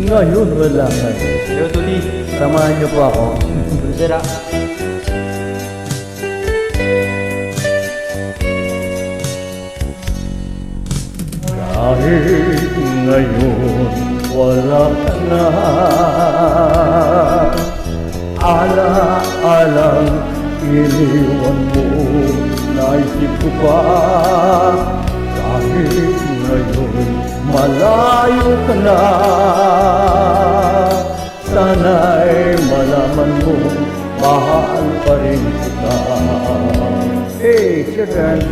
Ngayon wala ka. Yo, Tuli. Samahan niyo po ako. Sira. Kahit ngayon wala ka na, ala-alang iniwan mo, naisip ko pa. Kahit ngayon malayo ka na, sana'y malaman mo, mahal pa rin kita. Hey, it's your turn.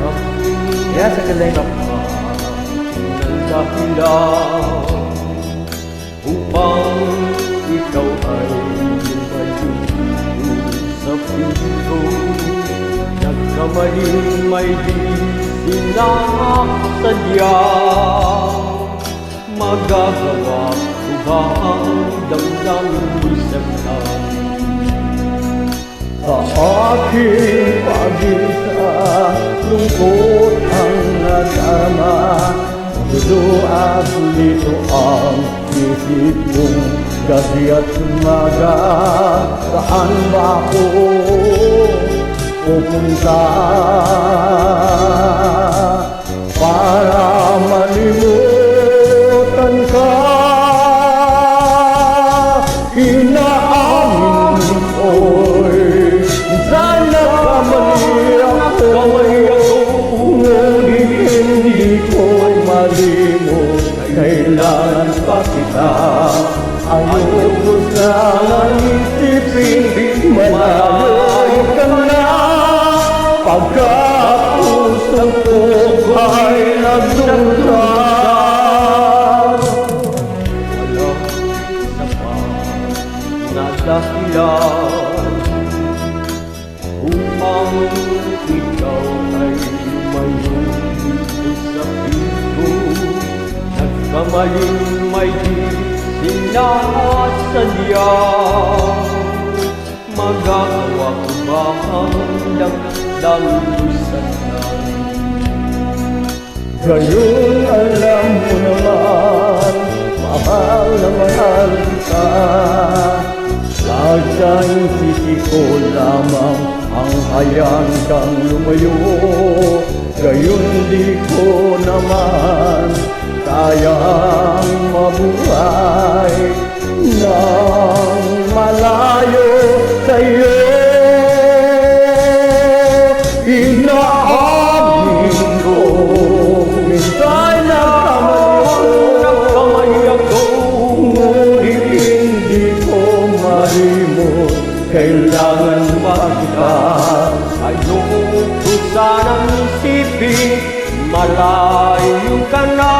Yes, I can line up. Dahilan upang ikaw ay lumayo sa pinto. Nagkamaling may di sinasadya. Magagawa ko ba ang damdamin mo'y sagdan? Sa aking pag-isa, lungkot ang nadarama. Gulo at lito ang isip mong gabi at umaga. Saan ba ako pupunta para malimutan ka? Inaamin ko'y minsan nagkamali ako, ngunit hindi ko malimot. Kailangan pa kita, ayoko sanang isipin, malayo ka na. Pagkat puso ko ay nagduda. Walang isa pa na dahilan upang ikaw ay lumayo dito sa pinto. Nagkamaling may di sinasadya. Magagawa ko ba ang damdamin mo'y sagdan? Ngayon alam mo naman, mahal na mahal kita. Sadyang sisi ko lamang ang hayang kang lumayo. Gayon di ko naman kayang mabuhay nang malayo sa'yo. Inaamin ko, minsan nagkamali ako, ngunit hindi ko malimot. Kailangan pa kita. Ayoko sanang isipin, malayo ka na.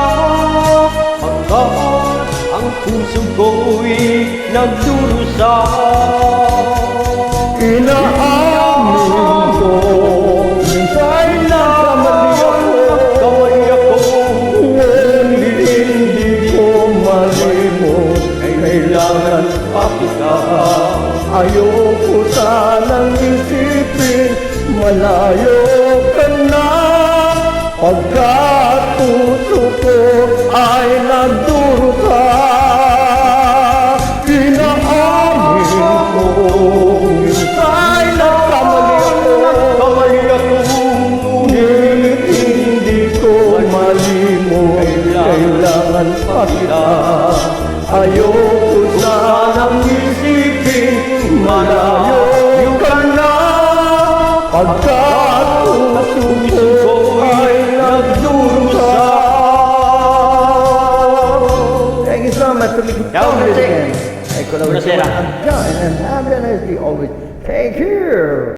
Pagkat ang puso ko'y nagdurusa. Inaamin ko, minsan nagkamali ako, ngunit hindi ko malimot. Kailangan pa kita. Ayoko sanang isipin, malayo ka na. Pagkat puso ko ay nagdurusa. Inaamin ko, minsan nagkamali ako, ngunit hindi ko malimot. Kailangan pa kita. Ayoko sanang isipin, malayo ka na. Pagkat puso ko ay nagdurusa. Thank you so much for making Yeah, again. I could always Buonasera. I'm done and have a nice day always. Take care.